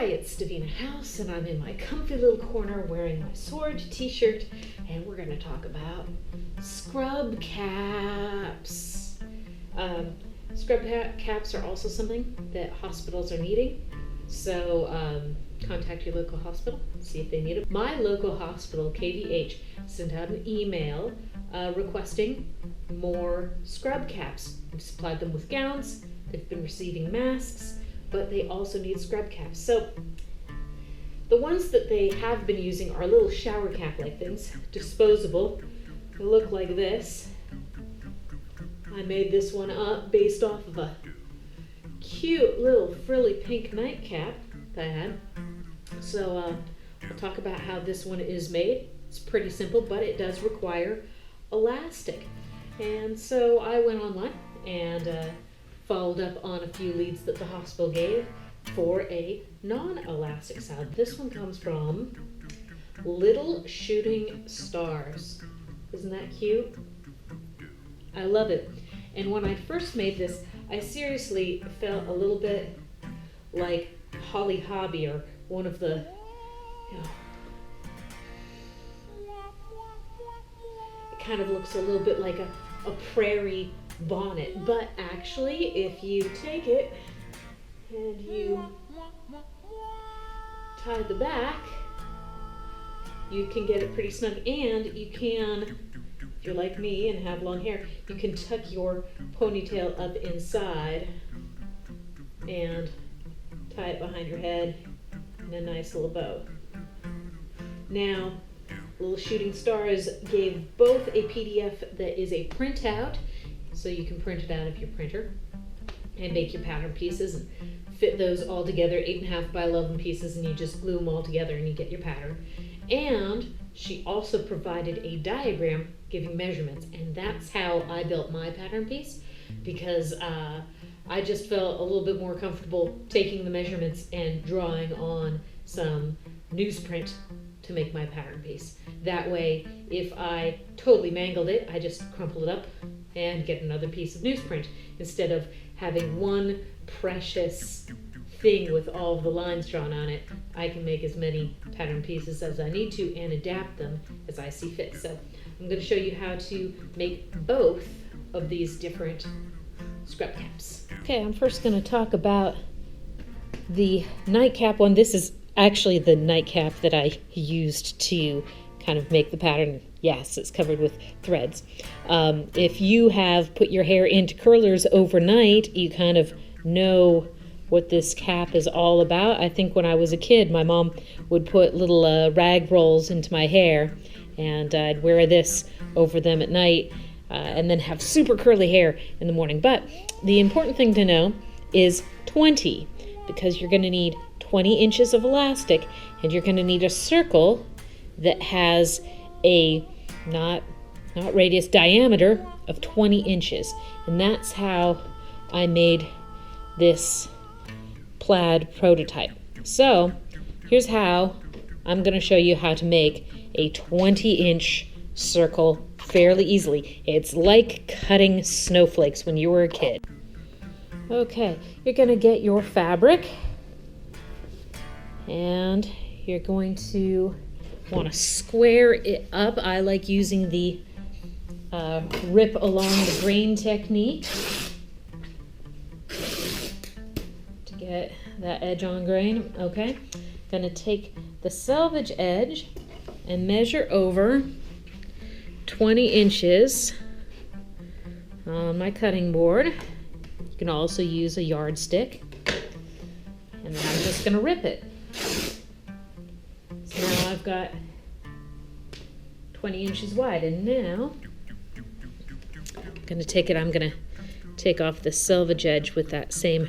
it's Davina House, and I'm in my comfy little corner wearing my sword t-shirt, and we're going to talk about scrub caps. Scrub caps are also something that hospitals are needing, so contact your local hospital, see if they need them. My local hospital, KVH, sent out an email requesting more scrub caps. We've supplied them with gowns, they've been receiving masks, but they also need scrub caps. So the ones that they have been using are little shower cap like things, disposable. They look like this. I made this one up based off of a cute little frilly pink nightcap that I had. So I'll talk about how this one is made. It's pretty simple, but it does require elastic. And so I went online and followed up on a few leads that the hospital gave for a non-elastic style. This one comes from Little Shooting Stars. Isn't that cute? I love it. And when I first made this, I seriously felt a little bit like Holly Hobby or one of the, it kind of looks a little bit like a prairie bonnet, but actually if you take it and you tie the back, you can get it pretty snug, and you can, if you're like me and have long hair, you can tuck your ponytail up inside and tie it behind your head in a nice little bow. Now, Little Shooting Stars gave both a PDF that is a printout, so you can print it out of your printer and make your pattern pieces and fit those all together, 8.5 by 11 pieces, and you just glue them all together and you get your pattern. And she also provided a diagram giving measurements, and that's how I built my pattern piece, because I just felt a little bit more comfortable taking the measurements and drawing on some newsprint to make my pattern piece. That way, if I totally mangled it, I just crumple it up and get another piece of newsprint, instead of having one precious thing with all of the lines drawn on it. I can make as many pattern pieces as I need to and adapt them as I see fit. So I'm going to show you how to make both of these different scrub caps. Okay, I'm first going to talk about the nightcap one. This is actually the nightcap that I used to kind of make the pattern. Yes, it's covered with threads. If you have put your hair into curlers overnight, you kind of know what this cap is all about. I think when I was a kid, my mom would put little rag rolls into my hair, and I'd wear this over them at night and then have super curly hair in the morning. But the important thing to know is 20, because you're going to need 20 inches of elastic, and you're going to need a circle that has a not radius, diameter of 20 inches. And that's how I made this plaid prototype. So here's how I'm going to show you how to make a 20-inch circle fairly easily. It's like cutting snowflakes when you were a kid. Okay, you're going to get your fabric, and you're going to want to square it up. I like using the rip along the grain technique to get that edge on grain. Okay, going to take the selvage edge and measure over 20 inches on my cutting board. You can also use a yardstick, and then I'm just going to rip it. So now I've got 20 inches wide, and now I'm going to take off the selvage edge with that same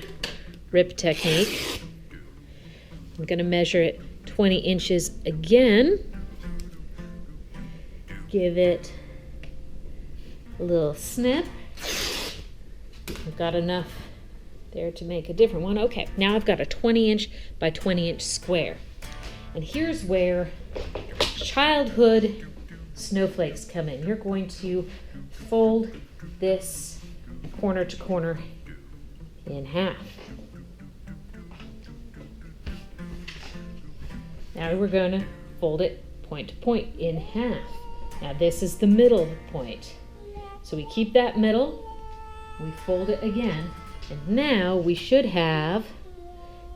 rip technique. I'm going to measure it 20 inches again. Give it a little snip. I've got enough there to make a different one. Okay, now I've got a 20-inch by 20-inch square. And here's where childhood snowflakes come in. You're going to fold this corner to corner in half. Now we're going to fold it point to point in half. Now this is the middle point. So we keep that middle, we fold it again, and now we should have,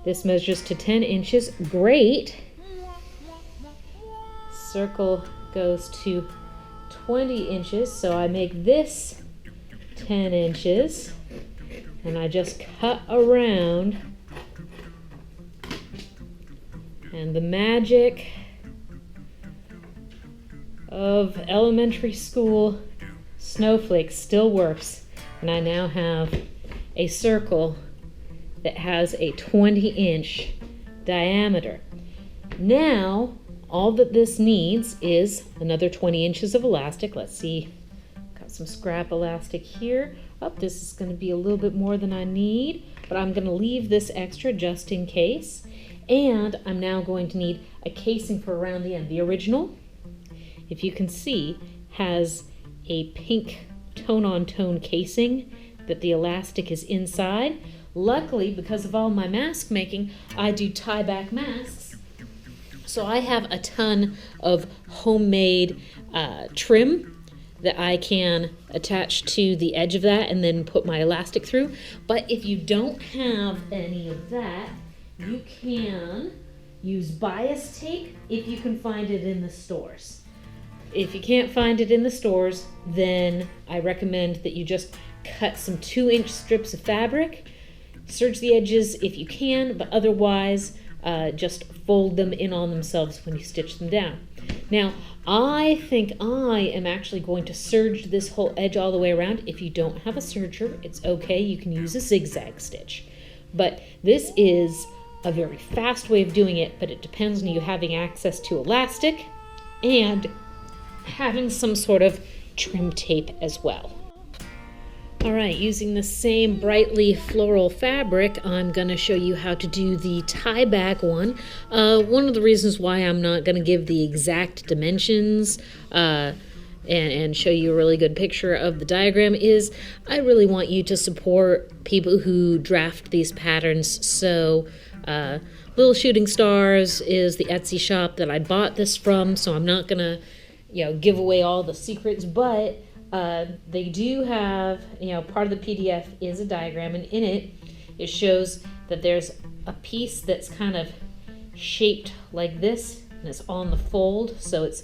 this measures to 10 inches, great. Circle goes to 20 inches, so I make this 10 inches, and I just cut around, and the magic of elementary school snowflakes still works, and I now have a circle that has a 20-inch diameter. Now all that this needs is another 20 inches of elastic. Let's see, got some scrap elastic here. Oh, this is going to be a little bit more than I need, but I'm going to leave this extra just in case. And I'm now going to need a casing for around the end. The original, if you can see, has a pink tone-on-tone casing that the elastic is inside. Luckily, because of all my mask making, I do tie-back masks. So I have a ton of homemade trim that I can attach to the edge of that and then put my elastic through. But if you don't have any of that, you can use bias tape if you can find it in the stores. If you can't find it in the stores, then I recommend that you just cut some 2-inch strips of fabric, serge the edges if you can, but otherwise just fold them in on themselves when you stitch them down. Now, I think I am actually going to serge this whole edge all the way around. If you don't have a serger, it's okay. You can use a zigzag stitch. But this is a very fast way of doing it, but it depends on you having access to elastic and having some sort of trim tape as well. All right, using the same brightly floral fabric, I'm going to show you how to do the tie-back one. One of the reasons why I'm not going to give the exact dimensions and show you a really good picture of the diagram is I really want you to support people who draft these patterns. So Little Shooting Stars is the Etsy shop that I bought this from, so I'm not going to give away all the secrets, but they do have, part of the PDF is a diagram, and in it, it shows that there's a piece that's kind of shaped like this, and it's on the fold, so it's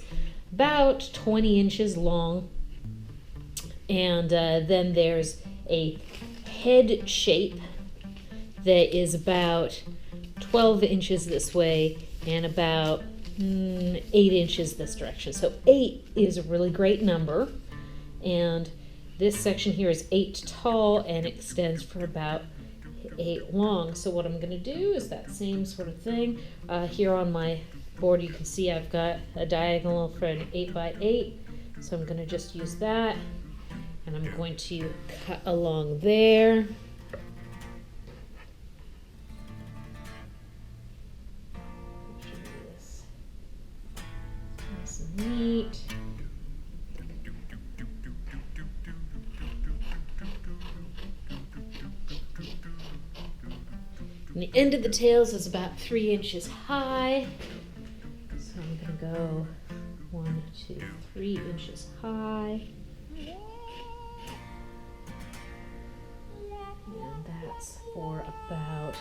about 20 inches long, and then there's a head shape that is about 12 inches this way and about 8 inches this direction. So 8 is a really great number. And this section here is 8 tall and extends for about 8 long. So what I'm going to do is that same sort of thing. Here on my board you can see I've got a diagonal for an 8 by 8. So I'm going to just use that. And I'm going to cut along there. Nice and neat. And the end of the tails is about 3 inches high. So I'm going to go 1, 2, 3 inches high. And that's for about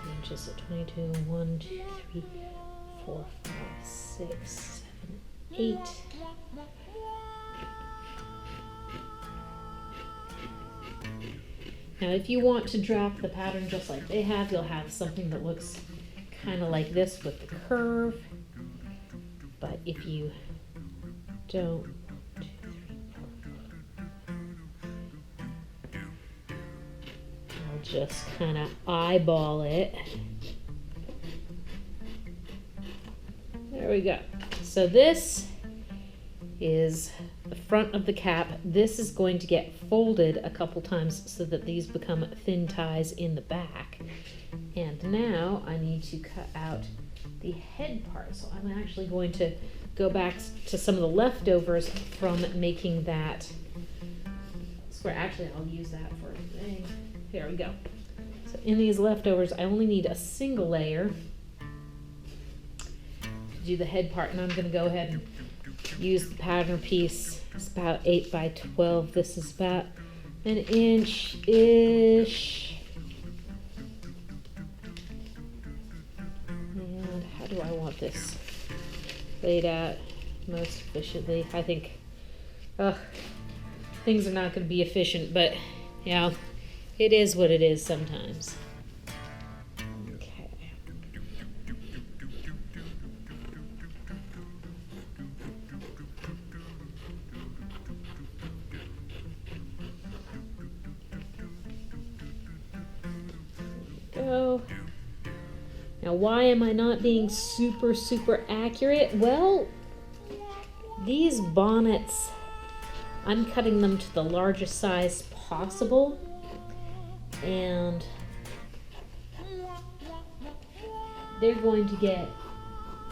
3 inches at 22. 1, 2, 3, 4, 5, 6, 7, 8. Now, if you want to draft the pattern just like they have, you'll have something that looks kind of like this with the curve. But if you don't, 1, 2, 3, 4. I'll just kind of eyeball it. There we go. So this is the front of the cap. This is going to get folded a couple times so that these become thin ties in the back. And now I need to cut out the head part. So I'm actually going to go back to some of the leftovers from making that square. Actually, I'll use that for a thing. There we go. So in these leftovers, I only need a single layer. do the head part, and I'm going to go ahead and use the pattern piece. It's about 8 by 12. This is about an inch-ish. And how do I want this laid out most efficiently? I think things are not going to be efficient, but yeah, it is what it is sometimes. Okay. Go. Now, why am I not being super accurate? Well, these bonnets, I'm cutting them to the largest size possible, and they're going to get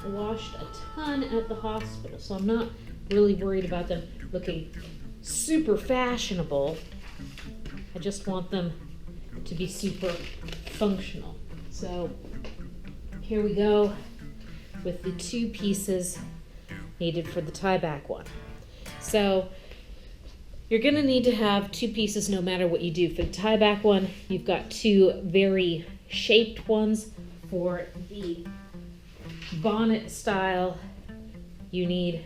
washed a ton at the hospital, so I'm not really worried about them looking super fashionable. I just want them to be super functional. So here we go with the 2 pieces needed for the tie back one. So you're going to need to have 2 pieces no matter what you do. For the tie back one, you've got 2 very shaped ones. For the bonnet style, you need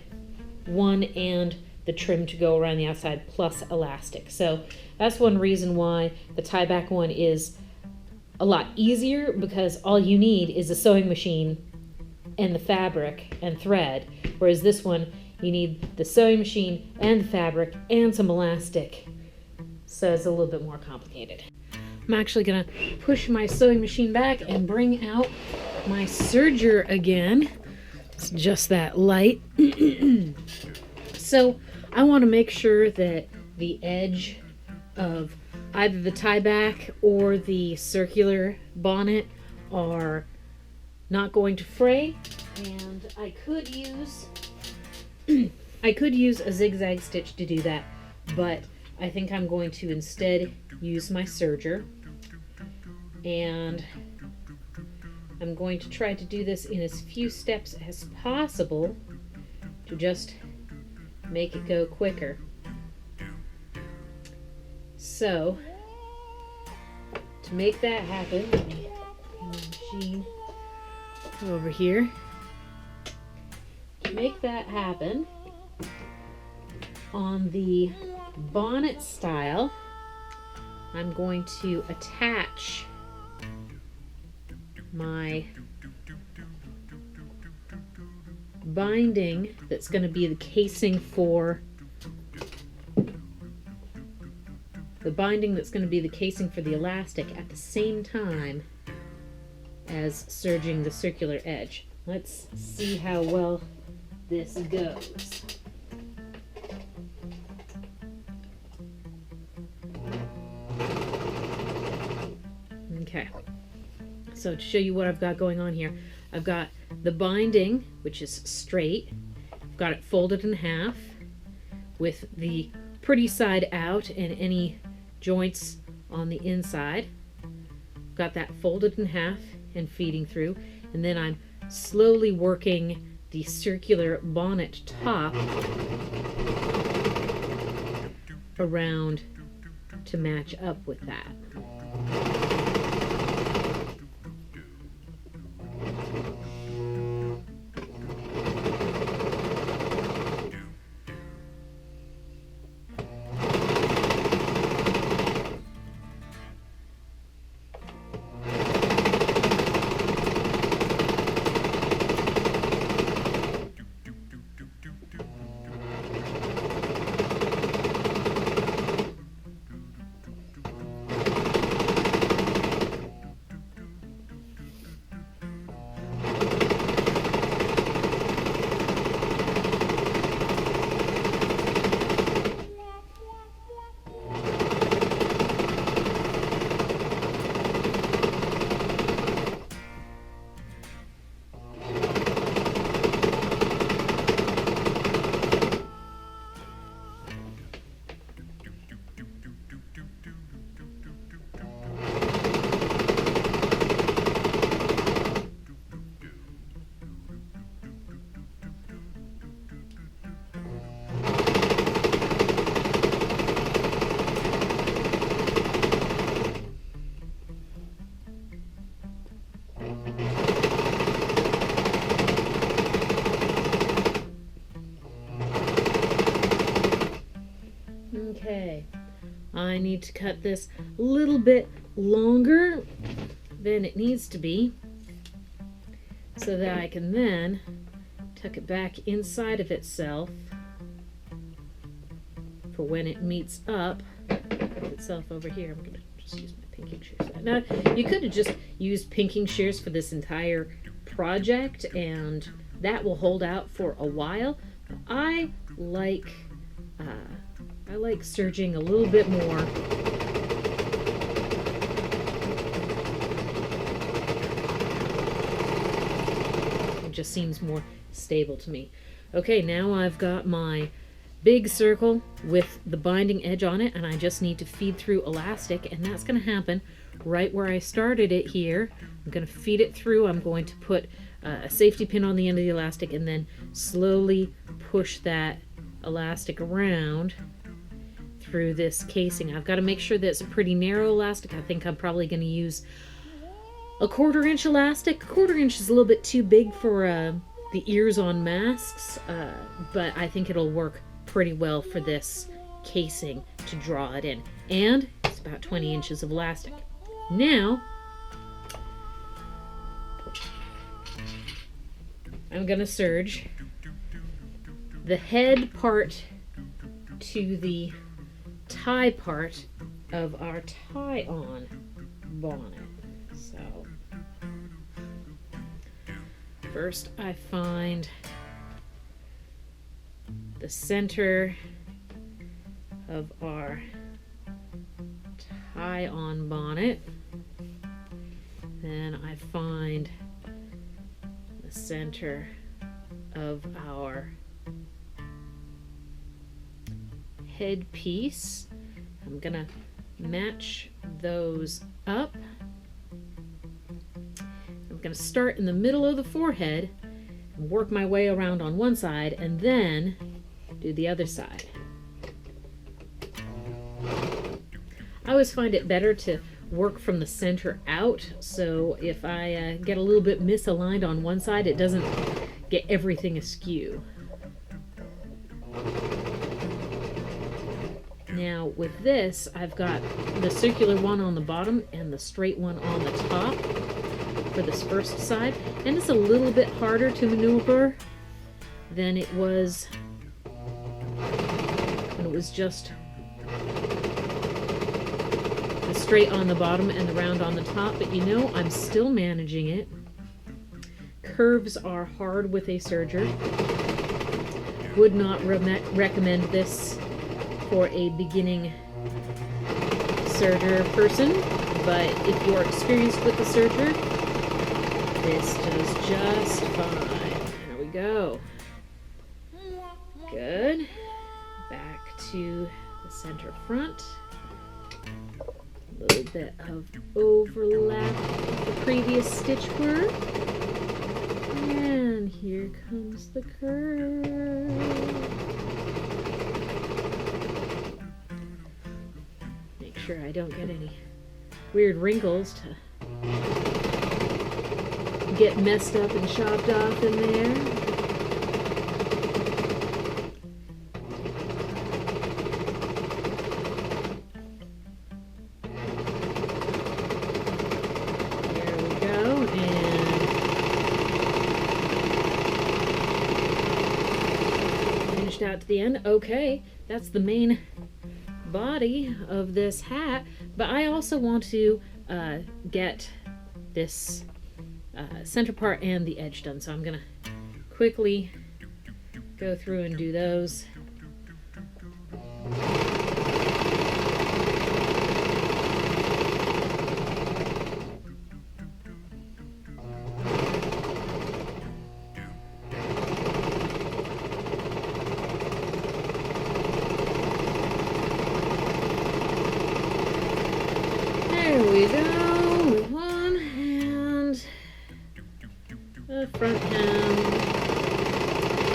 1 and the trim to go around the outside plus elastic. So that's one reason why the tie back one is a lot easier, because all you need is a sewing machine and the fabric and thread, whereas this one you need the sewing machine and the fabric and some elastic, so it's a little bit more complicated. I'm actually gonna push my sewing machine back and bring out my serger again. It's just that light. So I want to make sure that the edge of either the tie back or the circular bonnet are not going to fray, and I could use a zigzag stitch to do that, but I think I'm going to instead use my serger, and I'm going to try to do this in as few steps as possible to just make it go quicker. So, to make that happen, let me bring the machine over here. To make that happen, on the bonnet style, I'm going to attach my binding that's going to be the casing for the elastic at the same time as serging the circular edge. Let's see how well this goes. Okay, so to show you what I've got going on here, I've got the binding, which is straight. I've got it folded in half with the pretty side out and any joints on the inside. I've got that folded in half and feeding through, and then I'm slowly working the circular bonnet top around to match up with that. I need to cut this a little bit longer than it needs to be so that I can then tuck it back inside of itself for when it meets up with itself over here. I'm going to just use my pinking shears. Now, you could have just used pinking shears for this entire project and that will hold out for a while. I like serging a little bit more. It just seems more stable to me. Okay, now I've got my big circle with the binding edge on it, and I just need to feed through elastic, and that's going to happen right where I started it here. I'm going to feed it through. I'm going to put a safety pin on the end of the elastic and then slowly push that elastic around through this casing. I've got to make sure that it's a pretty narrow elastic. I think I'm probably going to use a 1/4 inch elastic. 1/4 inch is a little bit too big for the ears on masks, but I think it'll work pretty well for this casing to draw it in. And it's about 20 inches of elastic. Now, I'm going to serge the head part to the tie part of our tie-on bonnet. So, first I find the center of our tie-on bonnet. Then I find the center of our headpiece. I'm gonna match those up. I'm gonna start in the middle of the forehead and work my way around on one side and then do the other side. I always find it better to work from the center out, so if I get a little bit misaligned on one side, it doesn't get everything askew. Now with this, I've got the circular one on the bottom and the straight one on the top for this first side, and it's a little bit harder to maneuver than it was when it was just the straight on the bottom and the round on the top, but you know, I'm still managing it. Curves are hard with a serger. Would not recommend this for a beginning serger person, but if you're experienced with the serger, this does just fine. There we go. Good. Back to the center front. A little bit of overlap with the previous stitch work. And here comes the curve. Make sure I don't get any weird wrinkles to get messed up and chopped off in there. Out to the end. Okay, that's the main body of this hat, but I also want to get this center part and the edge done, so I'm gonna quickly go through and do those. There we go, with one hand, the front hand.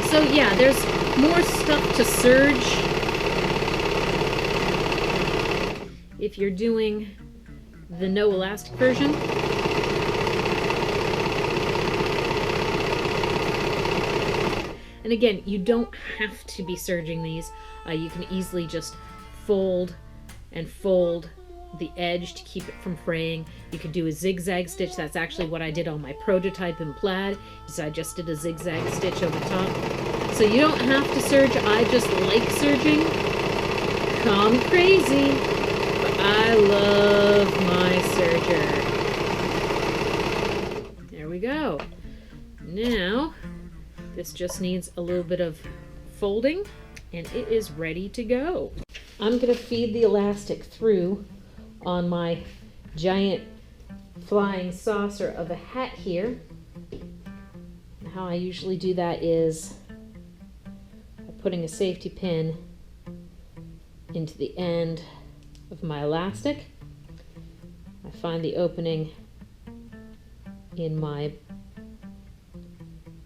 So yeah, there's more stuff to serge if you're doing the no elastic version. And again, you don't have to be serging these. You can easily just fold and fold the edge to keep it from fraying. You could do a zigzag stitch. That's actually what I did on my prototype in plaid, is I just did a zigzag stitch over top. So you don't have to serge. I just like serging. I'm crazy, but I love my serger. There we go. Now, this just needs a little bit of folding, and it is ready to go. I'm going to feed the elastic through on my giant flying saucer of a hat here. How I usually do that is by putting a safety pin into the end of my elastic. I find the opening in my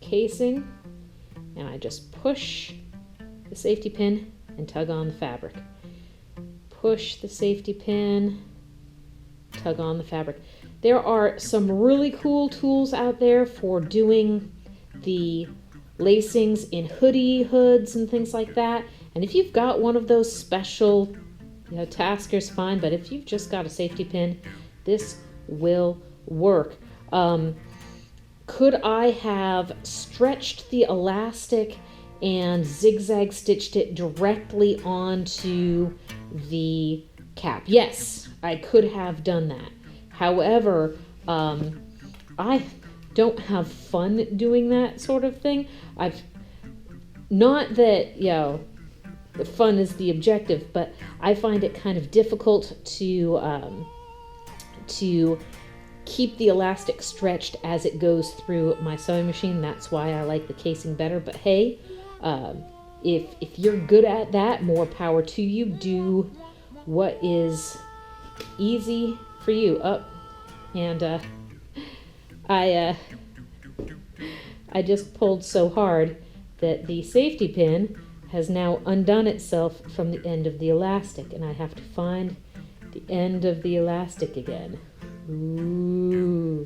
casing, and I just push the safety pin and tug on the fabric. Push the safety pin, tug on the fabric. There are some really cool tools out there for doing the lacings in hoodie hoods and things like that. And if you've got one of those special, taskers, fine. But if you've just got a safety pin, this will work. Could I have stretched the elastic and zigzag stitched it directly onto the cap? Yes, I could have done that. However, I don't have fun doing that sort of thing. Not that, fun is the objective, but I find it kind of difficult to keep the elastic stretched as it goes through my sewing machine. That's why I like the casing better. But hey, if you're good at that, more power to you. Do what is easy for you. And I just pulled so hard that the safety pin has now undone itself from the end of the elastic, and I have to find the end of the elastic again. Ooh,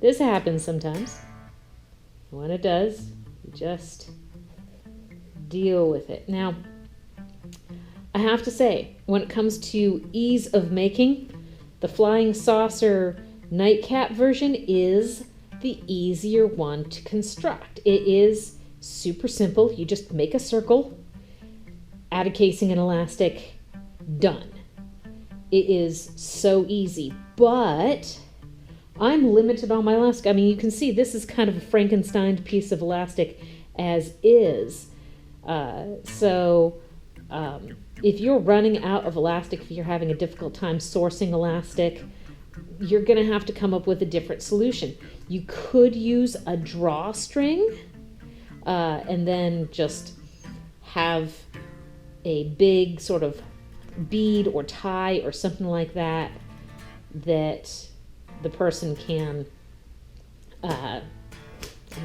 this happens sometimes. When it does, you just deal with it. Now, I have to say, when it comes to ease of making, the Flying Saucer nightcap version is the easier one to construct. It is super simple. You just make a circle, add a casing and elastic, done. It is so easy, but I'm limited on my elastic. I mean, you can see this is kind of a Frankenstein piece of elastic as is. If you're running out of elastic, if you're having a difficult time sourcing elastic, you're going to have to come up with a different solution. You could use a drawstring and then just have a big sort of bead or tie or something like that that the person can I'm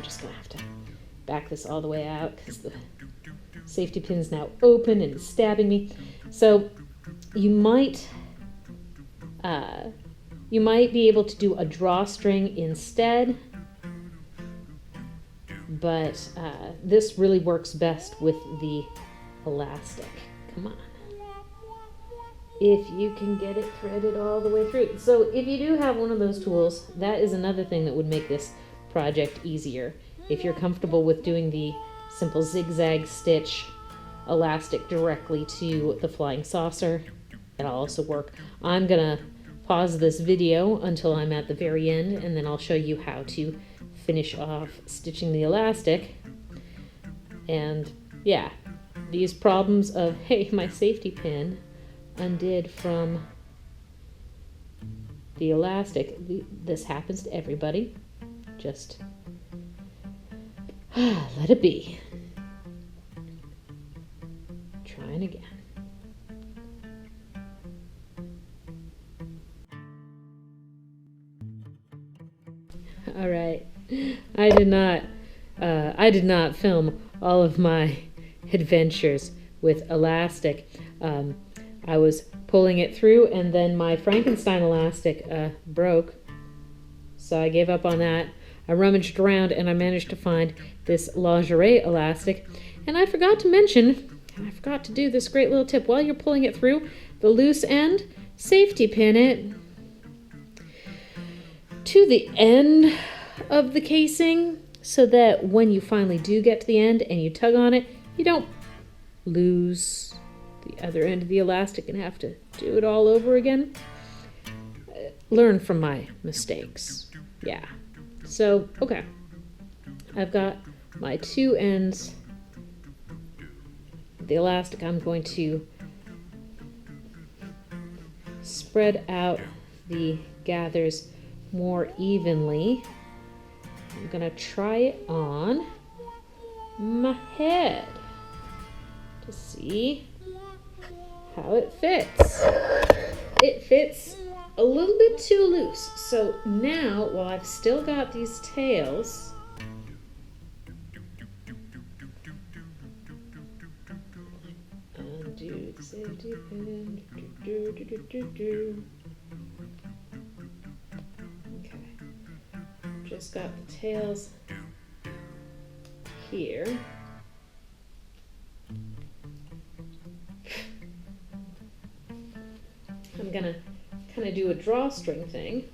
just gonna have to back this all the way out because the safety pin is now open and stabbing me. So you might be able to do a drawstring instead, but this really works best with the elastic. Come on. If you can get it threaded all the way through. So if you do have one of those tools, that is another thing that would make this project easier. If you're comfortable with doing the simple zigzag stitch elastic directly to the Flying Saucer, that'll also work. I'm gonna pause this video until I'm at the very end, and then I'll show you how to finish off stitching the elastic. And yeah, these problems of, hey, my safety pin undid from the elastic. This happens to everybody. Just let it be. Trying again. All right. I did not film all of my adventures with elastic. I was pulling it through, and then my Frankenstein elastic broke, so I gave up on that. I rummaged around, and I managed to find this lingerie elastic. And I forgot to mention, and I forgot to do this great little tip. While you're pulling it through, the loose end, safety pin it to the end of the casing so that when you finally do get to the end and you tug on it, you don't lose the other end of the elastic and have to do it all over again. Learn from my mistakes. Yeah. So, okay. I've got my two ends of the elastic. I'm going to spread out the gathers more evenly. I'm going to try it on my head to see how it fits. It fits a little bit too loose. So now, while I've still got these tails, undo the safety pin. Okay. Just got the tails here. I'm gonna kind of do a drawstring thing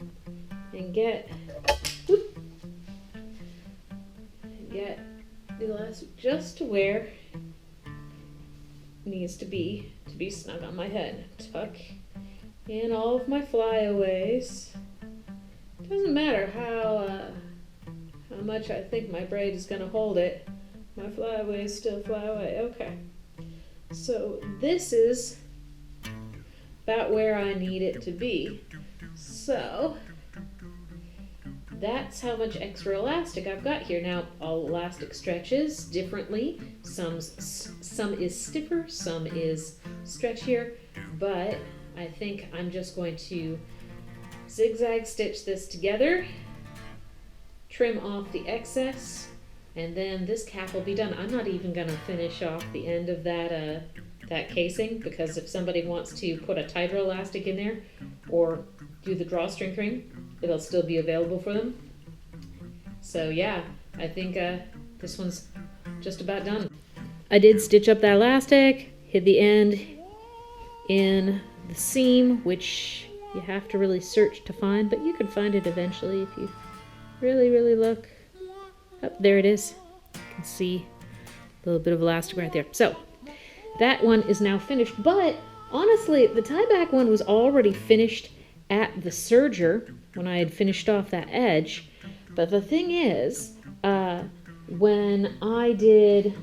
and get the elastic just to where it needs to be snug on my head. Tuck in all of my flyaways. Doesn't matter how much I think my braid is gonna hold it. My flyaways still fly away. Okay. So this is about where I need it to be. So that's how much extra elastic I've got here. Now, all elastic stretches differently. Some is stiffer, some is stretchier, but I think I'm just going to zigzag stitch this together, trim off the excess, and then this cap will be done. I'm not even gonna finish off the end of that casing, because if somebody wants to put a tighter elastic in there or do the drawstring thing, it'll still be available for them. So yeah, I think this one's just about done. I did stitch up that elastic, hid the end in the seam, which you have to really search to find, but you can find it eventually if you really, really look. Oh, there it is. You can see a little bit of elastic right there. So that one is now finished, but honestly, the tie back one was already finished at the serger when I had finished off that edge. But the thing is, when I did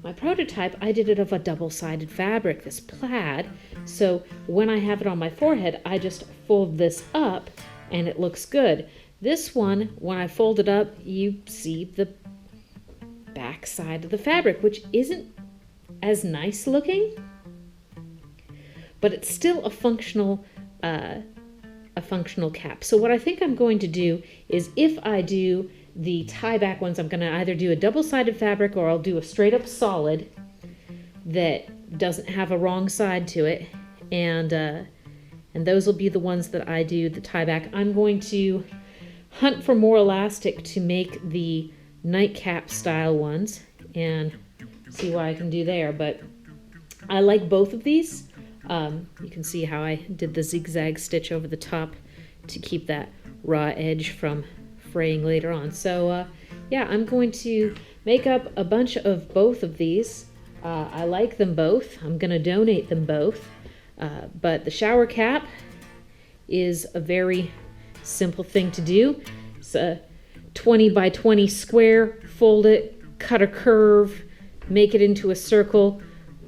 my prototype, I did it of a double-sided fabric, this plaid. So when I have it on my forehead, I just fold this up and it looks good. This one, when I fold it up, you see the back side of the fabric, which isn't as nice looking, but it's still a functional cap. So what I think I'm going to do is, if I do the tie back ones, I'm going to either do a double-sided fabric or I'll do a straight up solid that doesn't have a wrong side to it, and those will be the ones that I do the tie back. I'm going to hunt for more elastic to make the nightcap style ones and see what I can do there, but I like both of these. You can see how I did the zigzag stitch over the top to keep that raw edge from fraying later on. So yeah, I'm going to make up a bunch of both of these. I like them both. I'm going to donate them both. But the shower cap is a very simple thing to do. It's a 20 by 20 square, fold it, cut a curve, make it into a circle,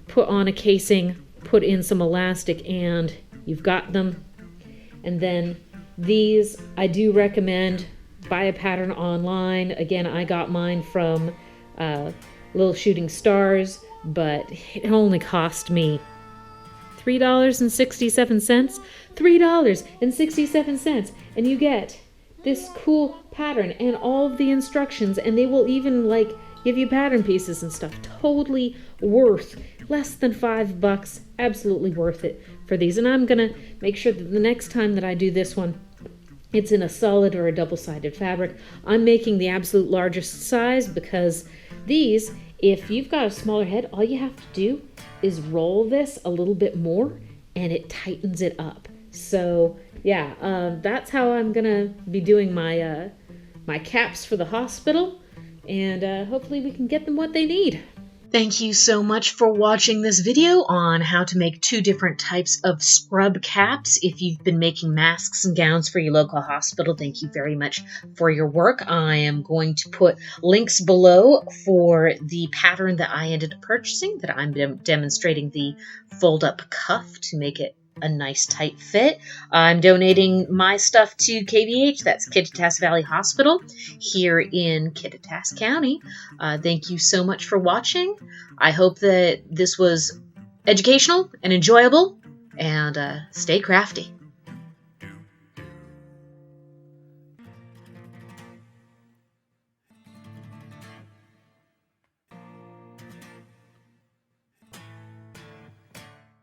put on a casing, put in some elastic, and you've got them. And then these, I do recommend buy a pattern online. Again, I got mine from Little Shooting Stars, but it only cost me $3.67. $3.67, and you get this cool pattern and all of the instructions, and they will even like give you pattern pieces and stuff. Totally worth less than $5. Absolutely worth it for these. And I'm gonna make sure that the next time that I do this one, it's in a solid or a double-sided fabric. I'm making the absolute largest size because these, if you've got a smaller head, all you have to do is roll this a little bit more and it tightens it up. So yeah, that's how I'm gonna be doing my my caps for the hospital, and hopefully we can get them what they need. Thank you so much for watching this video on how to make 2 different types of scrub caps. If you've been making masks and gowns for your local hospital, thank you very much for your work. I am going to put links below for the pattern that I ended up purchasing, that I'm demonstrating the fold-up cuff to make it a nice tight fit. I'm donating my stuff to KVH, that's Kittitas Valley Hospital, here in Kittitas County. Thank you so much for watching. I hope that this was educational and enjoyable, and stay crafty.